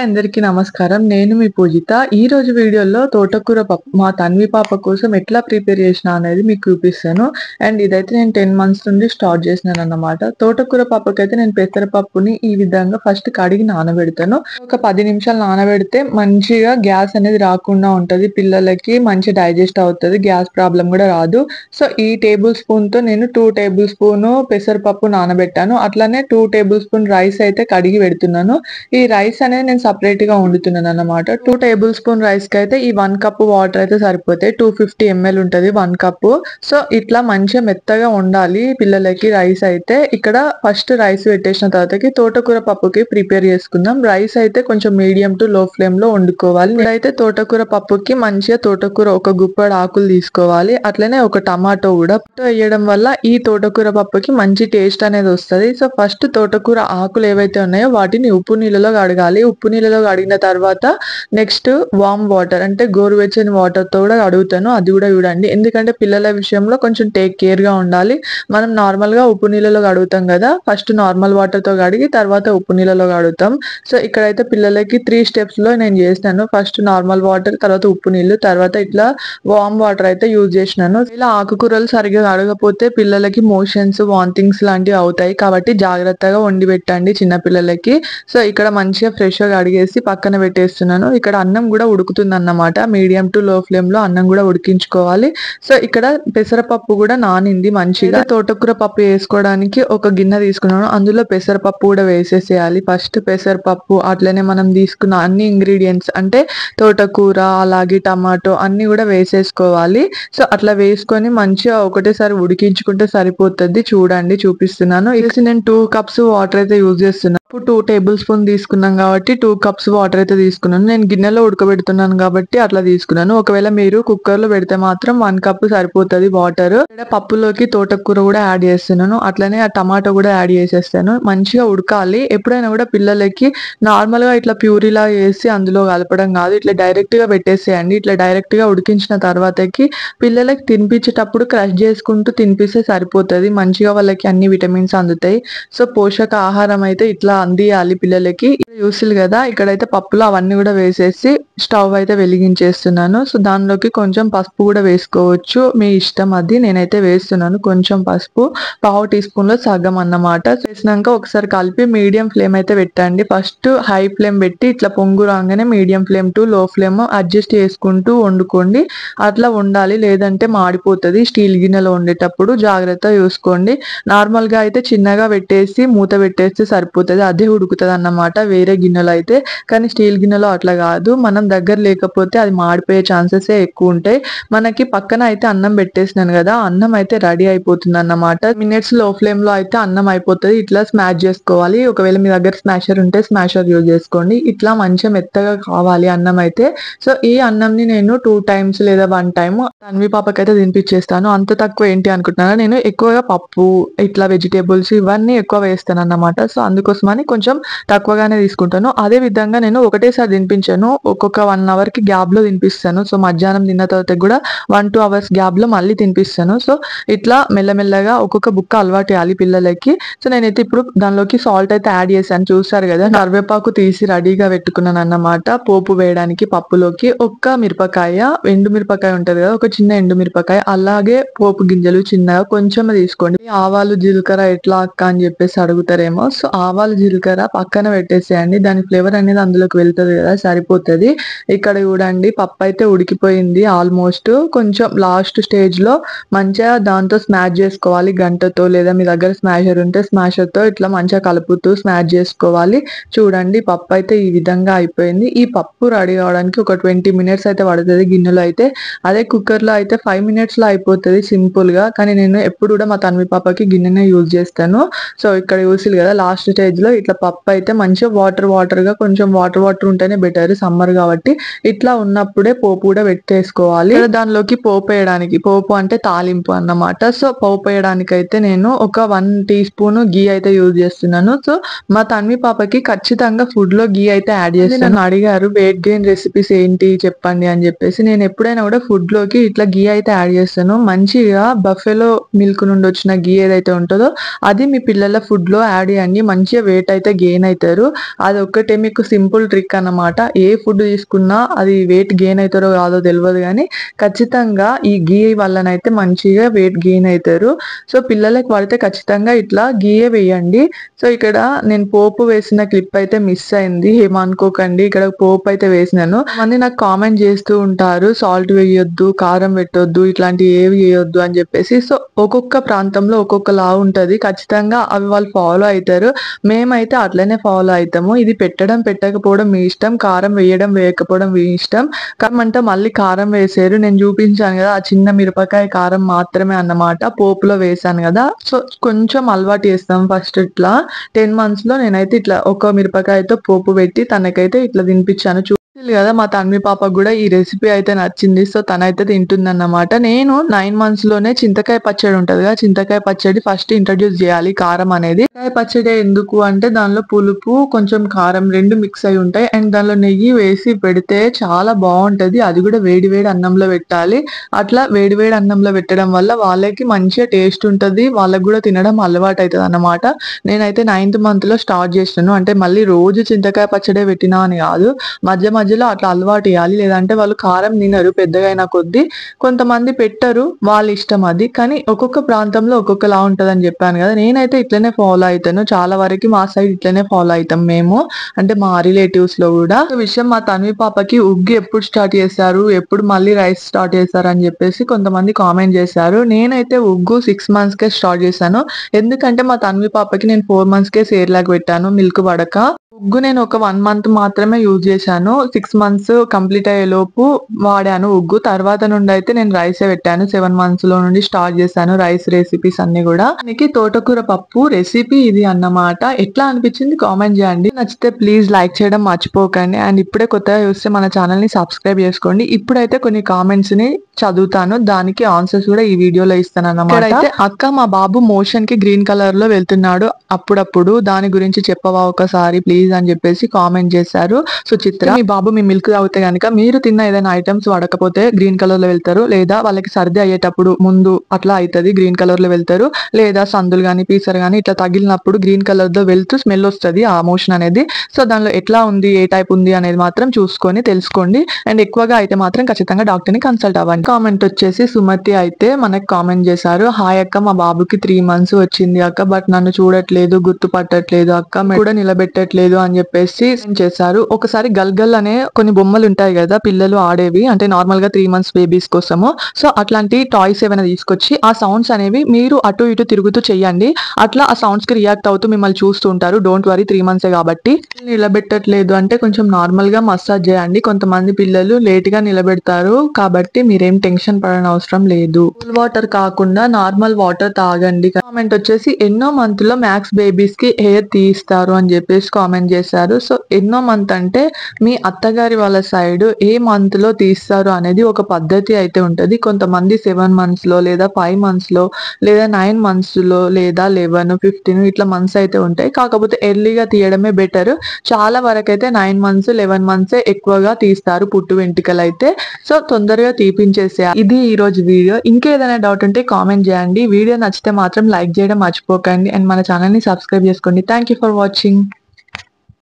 అందరికీ నమస్కారం. నేను మీ పూజిత. ఈ రోజు వీడియోలో తోటకూర పప్పు మా తన్వి పాప కోసం ఎట్లా ప్రిపేర్ చేసినా అనేది మీకు చూపిస్తాను. అండ్ ఇదైతే నేను 10 మంత్స్ నుండి స్టార్ట్ చేసినానన్నమాట. తోటకూర పప్పుకైతే నేను పెసరపప్పుని ఈ విధంగా ఫస్ట్ కడిగి నానబెడతాను. ఒక 10 నిమిషాలు నానబెడితే మంచిగా గ్యాస్ అనేది రాకుండా ఉంటది. పిల్లలకి మంచి డైజెస్ట్ అవుతది. గ్యాస్ ప్రాబ్లం కూడా రాదు. సో ఈ టేబుల్ స్పూన్ తో నేను 2 టేబుల్ స్పూన్ పెసరపప్పు నానబెట్టాను. అట్లానే 2 టేబుల్ స్పూన్ రైస్ అయితే కడిగి పెడుతున్నాను. ఈ రైస్ అనేది నేను సెపరేట్ గా వండుతున్నాను అన్నమాట. 2 టేబుల్ స్పూన్ రైస్ కి అయితే ఈ 1 కప్ వాటర్ అయితే సరిపోతాయి. 250 ml ఉంటది 1 కప్. సో ఇట్లా మంచిగా మెత్తగా ఉండాలి పిల్లలకి రైస్ అయితే. ఇక్కడ ఫస్ట్ రైస్ పెట్టేసిన తర్వాతకి తోటకూర పప్పుకి ప్రిపేర్ చేసుకుందాం. రైస్ అయితే కొంచెం మీడియం టు లో ఫ్లేమ్ లో వండుకోవాలి. ఇదైతే తోటకూర పప్పుకి మంచిగా తోటకూర ఒక గుప్పడు ఆకులు తీసుకోవాలి. అట్లనే ఒక టమాటో కూడా వేయడం వల్ల ఈ తోటకూర పప్పుకి మంచి టేస్ట్ అనేది వస్తుంది. సో ఫస్ట్ తోటకూర ఆకులు ఏవైతే ఉన్నాయో వాటిని ఉప్పు నీళ్ళలో కడగాలి. ఉప్పు నీళ్ళలో కడిగిన తర్వాత నెక్స్ట్ వామ్ వాటర్ అంటే గోరువెచ్చని వాటర్ తో కూడా కడుగుతాను. అది కూడా చూడండి. ఎందుకంటే పిల్లల విషయంలో కొంచెం టేక్ కేర్ గా ఉండాలి. మనం నార్మల్ గా ఉప్పు నీళ్ళలో కడుగుతాం కదా, ఫస్ట్ నార్మల్ వాటర్ తో కడిగి తర్వాత ఉప్పు నీళ్ళలో కడుగుతాం. సో ఇక్కడైతే పిల్లలకి 3 స్టెప్స్ లో నేను చేసినాను. ఫస్ట్ నార్మల్ వాటర్, తర్వాత ఉప్పు నీళ్ళు, తర్వాత ఇట్లా వామ్ వాటర్ అయితే యూజ్ చేసినాను. ఇలా ఆకుకూరలు సరిగ్గా కడగపోతే పిల్లలకి మోషన్స్, వాంతింగ్స్ లాంటివి అవుతాయి. కాబట్టి జాగ్రత్తగా వండి పెట్టండి చిన్న పిల్లలకి. సో ఇక్కడ మంచిగా ఫ్రెష్ గా కడిగేసి పక్కన పెట్టేస్తున్నాను. ఇక్కడ అన్నం కూడా ఉడుకుతుంది అన్నమాట. మీడియం టు లో ఫ్లేమ్ లో అన్నం కూడా ఉడికించుకోవాలి. సో ఇక్కడ పెసరపప్పు కూడా నానింది మంచిగా. తోటకూర పప్పు వేసుకోవడానికి ఒక గిన్నె తీసుకున్నాను. అందులో పెసరపప్పు కూడా వేసేసేయాలి. ఫస్ట్ పెసరపప్పు, అట్లనే మనం తీసుకున్న అన్ని ఇంగ్రీడియంట్స్ అంటే తోటకూర అలాగే టమాటో అన్ని కూడా వేసేసుకోవాలి. సో అట్లా వేసుకొని మంచిగా ఒకటేసారి ఉడికించుకుంటే సరిపోతుంది. చూడండి చూపిస్తున్నాను. ఇది నేను 2 కప్స్ వాటర్ అయితే యూజ్ చేస్తున్నాను. 2 టేబుల్ స్పూన్ తీసుకున్నాం కాబట్టి 2 కప్స్ వాటర్ అయితే తీసుకున్నాను. నేను గిన్నెలో ఉడకబెడుతున్నాను కాబట్టి అట్లా తీసుకున్నాను. ఒకవేళ మీరు కుక్కర్ లో పెడితే మాత్రం 1 కప్ సరిపోతుంది వాటర్. ఇక్కడ పప్పులోకి తోటకూర కూడా యాడ్ చేస్తున్నాను. అట్లనే ఆ టమాటో కూడా యాడ్ చేసేస్తాను. మంచిగా ఉడకాలి. ఎప్పుడైనా కూడా పిల్లలకి నార్మల్ గా ఇట్లా ప్యూరీలా వేసి అందులో కలపడం కాదు, ఇట్లా డైరెక్ట్ గా పెట్టేసేయండి. ఇట్లా డైరెక్ట్ గా ఉడికించిన తర్వాతకి పిల్లలకి తినిపించేటప్పుడు క్రష్ చేసుకుంటూ తినిపిస్తే సరిపోతుంది. మంచిగా వాళ్ళకి అన్ని విటమిన్స్ అందుతాయి. సో పోషక ఆహారం అయితే ఇట్లా అందియాలి పిల్లలకి. చూసిల్ కదా, ఇక్కడైతే పప్పులో అవన్నీ కూడా వేసేసి స్టవ్ అయితే వెలిగించేస్తున్నాను. సో దానిలోకి కొంచెం పసుపు కూడా వేసుకోవచ్చు, మీ ఇష్టం అది. నేనైతే వేస్తున్నాను కొంచెం పసుపు, 1/2 టీ స్పూన్ లో సగం అన్నమాట. వేసినాక ఒకసారి కలిపి మీడియం ఫ్లేమ్ అయితే పెట్టండి. ఫస్ట్ హై ఫ్లేమ్ పెట్టి ఇట్లా పొంగు రాగానే మీడియం ఫ్లేమ్ టు లో ఫ్లేమ్ అడ్జస్ట్ చేసుకుంటూ వండుకోండి. అట్లా ఉండాలి, లేదంటే మాడిపోతుంది. స్టీల్ గిన్నెలో వండేటప్పుడు జాగ్రత్త చూసుకోండి. నార్మల్ గా అయితే చిన్నగా పెట్టేసి మూత పెట్టేస్తే సరిపోతుంది, అదే ఉడుకుతుంది అన్నమాట వేరే గిన్నెలో అయితే. కానీ స్టీల్ గిన్నెలో అట్లా కాదు. మనం దగ్గర లేకపోతే అది మాడిపోయే ఛాన్సెస్ ఎక్కువ ఉంటాయి. మనకి పక్కన అయితే అన్నం పెట్టేసినాను కదా, అన్నం అయితే రెడీ అయిపోతుంది అన్నమాట. మినిట్స్ లో ఫ్లేమ్ లో అయితే అన్నం అయిపోతుంది. ఇట్లా స్మాష్ చేసుకోవాలి. ఒకవేళ మీ దగ్గర స్మాషర్ ఉంటే స్మాషర్ యూజ్ చేసుకోండి. ఇట్లా మంచిగా మెత్తగా కావాలి అన్నం అయితే. సో ఈ అన్నంని నేను 2 టైమ్స్ లేదా 1 టైమ్ తన్వి పాపకైతే తినిపించేస్తాను. అంత తక్కువ ఏంటి అనుకుంటున్నాను, నేను ఎక్కువగా పప్పు ఇట్లా వెజిటేబుల్స్ ఇవన్నీ ఎక్కువ వేస్తాను అన్నమాట. సో అందుకోసమని కొంచెం తక్కువగానే తీసుకుంటాను. అదే విధంగా నేను ఒకటేసారి తినిపించాను, ఒక్కొక్క 1 అవర్ కి గ్యాప్ లో తినిపిస్తాను. సో మధ్యాహ్నం తిన్న తర్వాత కూడా 1-2 అవర్స్ గ్యాప్ లో మళ్ళీ తినిపిస్తాను. సో ఇట్లా మెల్లమెల్లగా ఒక్కొక్క బుక్క అలవాటు చేయాలి పిల్లలకి. సో నేనైతే ఇప్పుడు దానిలోకి సాల్ట్ అయితే యాడ్ చేశాను. చూసారు కదా, కరివేపాకు తీసి రెడీగా పెట్టుకున్నాను అన్నమాట పోపు వేయడానికి. పప్పులోకి ఒక్క మిరపకాయ, ఎండు మిరపకాయ ఉంటది కదా, ఒక చిన్న ఎండు మిరపకాయ, అలాగే పోపు గింజలు చిన్నగా కొంచెం తీసుకోండి. ఆవాలు జీలకర్ర ఎట్లా అక్క అని చెప్పేసి అడుగుతారేమో. సో ఆవాలు జీలకర్ర పక్కన పెట్టేసేయండి, దాని ఫ్లేవర్ అనేది అందులోకి వెళ్తుంది కదా, సరిపోతుంది. ఇక్కడ చూడండి పప్పు అయితే ఉడికిపోయింది ఆల్మోస్ట్. కొంచెం లాస్ట్ స్టేజ్ లో మంచిగా దాంతో స్మాష్ చేసుకోవాలి గంటతో, లేదా మీ దగ్గర స్మాషర్ ఉంటే స్మాషర్ తో ఇట్లా మంచిగా కలుపుతూ స్మాష్ చేసుకోవాలి. చూడండి పప్పు అయితే ఈ విధంగా అయిపోయింది. ఈ పప్పు రెడీ అవడానికి ఒక 20 మినిట్స్ అయితే పడుతుంది గిన్నెలో అయితే. అదే కుక్కర్ లో అయితే 5 మినిట్స్ లో అయిపోతుంది సింపుల్ గా. కానీ నేను ఎప్పుడు కూడా మా తన్వి పాపకి గిన్నెనే యూజ్ చేస్తాను. సో ఇక్కడ చూసి కదా లాస్ట్ స్టేజ్ లో ఇట్లా పప్పు అయితే మంచిగా వాటర్ గా, కొంచెం వాటర్ ఉంటేనే బెటర్ సమ్మర్ కాబట్టి. ఇట్లా ఉన్నప్పుడే పోపు కూడా పెట్టేసుకోవాలి. దానిలోకి పోపు వేయడానికి, పోపు అంటే తాలింపు అన్నమాట. సో పోపు వేయడానికి అయితే నేను ఒక 1 టీ స్పూన్ గీ అయితే యూజ్ చేస్తున్నాను. సో మా తన్వి పాపకి ఖచ్చితంగా ఫుడ్ లో గీ అయితే యాడ్ చేస్తాను. అడిగారు వెయిట్ గెయిన్ రెసిపీస్ ఏంటి చెప్పండి అని చెప్పేసి. నేను ఎప్పుడైనా కూడా ఫుడ్ లోకి ఇట్లా గీ అయితే యాడ్ చేస్తాను. మంచిగా బఫెలో మిల్క్ నుండి వచ్చిన గీ ఏదైతే ఉంటుందో అది మీ పిల్లల ఫుడ్ లో యాడ్ చేయండి. మంచిగా వెయిట్ వెయిట్ అయితే గెయిన్ అవుతారు. అది ఒక్కటే మీకు సింపుల్ ట్రిక్ అన్నమాట. ఏ ఫుడ్ తీసుకున్నా అది వెయిట్ గెయిన్ అవుతారో కాదో తెలియదు కానీ ఖచ్చితంగా ఈ గీ వల్లనైతే మంచిగా వెయిట్ గెయిన్ అవుతారు. సో పిల్లలకి పడితే ఖచ్చితంగా ఇట్లా గీయే వేయండి. సో ఇక్కడ నేను పోపు వేసిన క్లిప్ అయితే మిస్ అయింది, ఏమనుకోకండి. ఇక్కడ పోపు అయితే వేసినాను. మంది నాకు కామెంట్ చేస్తూ ఉంటారు సాల్ట్ వేయొద్దు, కారం పెట్టొద్దు, ఇట్లాంటి ఏవి వేయొద్దు అని చెప్పేసి. సో ఒక్కొక్క ప్రాంతంలో ఒక్కొక్కలా ఉంటది, ఖచ్చితంగా అవి వాళ్ళు ఫాలో అవుతారు. మేమైతే అట్లనే ఫాలో అవుతాము. ఇది పెట్టడం పెట్టకపోవడం మీ ఇష్టం, కారం వేయడం వేయకపోవడం మీ ఇష్టం. కామంటే మళ్ళీ కారం వేసారు, నేను చూపించాను కదా ఆ చిన్న మిరపకాయ కారం మాత్రమే అన్నమాట, పోపులో వేసాను కదా. సో కొంచెం అలవాటు చేస్తాం ఫస్ట్. ఇట్లా 10 months లో నేనైతే ఇట్లా ఒక మిరపకాయతో పోపు పెట్టి తనకైతే ఇట్లా తినిపించాను. కదా మా తన్వి పాపకు కూడా ఈ రెసిపీ అయితే నచ్చింది. సో తనైతే తింటుందన్నమాట. నేను 9 months లోనే చింతకాయ పచ్చడి ఉంటది కదా, చింతకాయ పచ్చడి ఫస్ట్ ఇంట్రడ్యూస్ చేయాలి కారం అనేది. చింతకాయ పచ్చడి ఎందుకు అంటే దానిలో పులుపు కొంచెం కారం రెండు మిక్స్ అయి ఉంటాయి. అండ్ దానిలో నెయ్యి వేసి పెడితే చాలా బాగుంటది. అది కూడా వేడి వేడి అన్నంలో పెట్టాలి. అట్లా వేడి వేడి అన్నంలో పెట్టడం వల్ల వాళ్ళకి మంచిగా టేస్ట్ ఉంటది, వాళ్ళకి కూడా తినడం అలవాటు అవుతుంది అన్నమాట. నేనైతే 9th month లో స్టార్ట్ చేసినాను. అంటే మళ్ళీ రోజు చింతకాయ పచ్చడే పెట్టినా అని కాదు, మధ్య మధ్యలో అట్లా అలవాటు చేయాలి. లేదంటే వాళ్ళు కారం తినరు పెద్దగా అయినా కొద్దీ. కొంతమంది పెట్టరు, వాళ్ళ ఇష్టం అది. కానీ ఒక్కొక్క ప్రాంతంలో ఒక్కొక్కలా ఉంటదని చెప్పాను కదా, నేనైతే ఇట్లనే ఫాలో అవుతాను. చాలా వరకు మా సైడ్ ఇట్లనే ఫాలో అవుతాం మేము, అంటే మా రిలేటివ్స్ లో కూడా. విషయం మా తన్వి పాపకి ఉగ్గు ఎప్పుడు స్టార్ట్ చేశారు, ఎప్పుడు మళ్ళీ రైస్ స్టార్ట్ చేశారు అని చెప్పేసి కొంతమంది కామెంట్ చేశారు. నేనైతే ఉగ్గు 6 months కే స్టార్ట్ చేశాను. ఎందుకంటే మా తన్వి పాపకి నేను 4 months కే సేర్లాగా పెట్టాను మిల్క్ పడక. ఉగ్గు నేను ఒక 1 month మాత్రమే యూజ్ చేశాను. 6 months కంప్లీట్ అయ్యే లోపు వాడాను ఉగ్గు. తర్వాత నుండి అయితే నేను రైసే పెట్టాను. 7 months లో నుండి స్టార్ట్ చేశాను రైస్ రెసిపీస్ అన్ని కూడా. మీకు తోటకూర పప్పు రెసిపీ ఇది అన్నమాట. ఎట్లా అనిపించింది కామెంట్ చేయండి. నచ్చితే ప్లీజ్ లైక్ చేయడం మర్చిపోకండి. అండ్ ఇప్పుడే కొత్తగా చూస్తే మన ఛానల్ ని సబ్స్క్రైబ్ చేసుకోండి. ఇప్పుడైతే కొన్ని కామెంట్స్ ని చదువుతాను, దానికి ఆన్సర్స్ కూడా ఈ వీడియోలో ఇస్తాను అన్నమాట. అయితే అక్క మా బాబు మోషన్ కి గ్రీన్ కలర్ లో వెళ్తున్నాడు అప్పుడప్పుడు, దాని గురించి చెప్పవా ఒకసారి ప్లీజ్ అని చెప్పేసి కామెంట్ చేశారు సుచిత్ర. మీ బాబు మీ మిల్క్ తాగితే కనుక మీరు తిన్న ఏదైనా ఐటమ్స్ వాడకపోతే గ్రీన్ కలర్ లో వెళ్తారు, లేదా వాళ్ళకి సర్ది అయ్యేటప్పుడు ముందు అట్లా అవుతుంది గ్రీన్ కలర్ లో వెళ్తారు, లేదా సందులు గానీ పీసర్ గానీ ఇట్లా తగిలినప్పుడు గ్రీన్ కలర్ లో వెళ్తూ స్మెల్ వస్తుంది ఆ మోషన్ అనేది. సో దానిలో ఎట్లా ఉంది, ఏ టైప్ ఉంది అనేది మాత్రం చూసుకొని తెలుసుకోండి. అండ్ ఎక్కువగా అయితే మాత్రం ఖచ్చితంగా డాక్టర్ ని కన్సల్ట్ అవ్వండి. కామెంట్ వచ్చేసి సుమతి అయితే మనకు కామెంట్ చేశారు, హాయ్ అక్క మా బాబుకి 3 months వచ్చింది అక్క, బట్ నన్ను చూడట్లేదు, గుర్తుపట్టట్లేదు అక్క, కూడా నిలబెట్టట్లేదు అని చెప్పేసి చేశారు. ఒకసారి గల్గల్ అనే కొన్ని బొమ్మలు ఉంటాయి కదా పిల్లలు ఆడేవి, అంటే నార్మల్ గా 3 months బేబీస్ కోసము. సో అట్లాంటి టాయ్స్ ఏమైనా తీసుకొచ్చి ఆ సౌండ్స్ అనేవి మీరు అటు ఇటు తిరుగుతూ చెయ్యండి. అట్లా ఆ సౌండ్స్ కి రియాక్ట్ అవుతూ మిమ్మల్ని చూస్తూ ఉంటారు. డోంట్ వరీ 3 months కాబట్టి. నిలబెట్టట్లేదు అంటే కొంచెం నార్మల్ గా మసాజ్ చేయండి. కొంతమంది పిల్లలు లేట్ గా నిలబెడతారు కాబట్టి మీరేం టెన్షన్ పడని అవసరం లేదు. కూల్ వాటర్ కాకుండా నార్మల్ వాటర్ తాగండి. కామెంట్ వచ్చేసి ఎన్నో మంత్ లో మ్యాక్స్ బేబీస్ కి హెయిర్ తీస్తారు అని చెప్పేసి కామెంట్ చేశారు. సో ఎన్నో మంత్ అంటే మీ అత్తగారి వాళ్ళ సైడ్ ఏ మంత్ లో తీస్తారు అనేది ఒక పద్ధతి అయితే ఉంటది. కొంతమంది 7 months లో, లేదా 5 months లో, లేదా 9 months లో, లేదా 11, 15 ఇట్లా మంత్స్ అయితే ఉంటాయి. కాకపోతే ఎర్లీగా తీయడమే బెటర్. చాలా వరకు అయితే 9 months, 11 months ఎక్కువగా తీస్తారు పుట్టు వెంట్రుకలు అయితే. సో తొందరగా తీపించేసే. ఇది ఈ రోజు వీడియో. ఇంకేదైనా డౌట్ ఉంటే కామెంట్ చేయండి. వీడియో నచ్చితే మాత్రం లైక్ చేయడం మర్చిపోకండి. అండ్ మన ఛానల్ ని సబ్స్క్రైబ్ చేసుకోండి. Thank you for watching.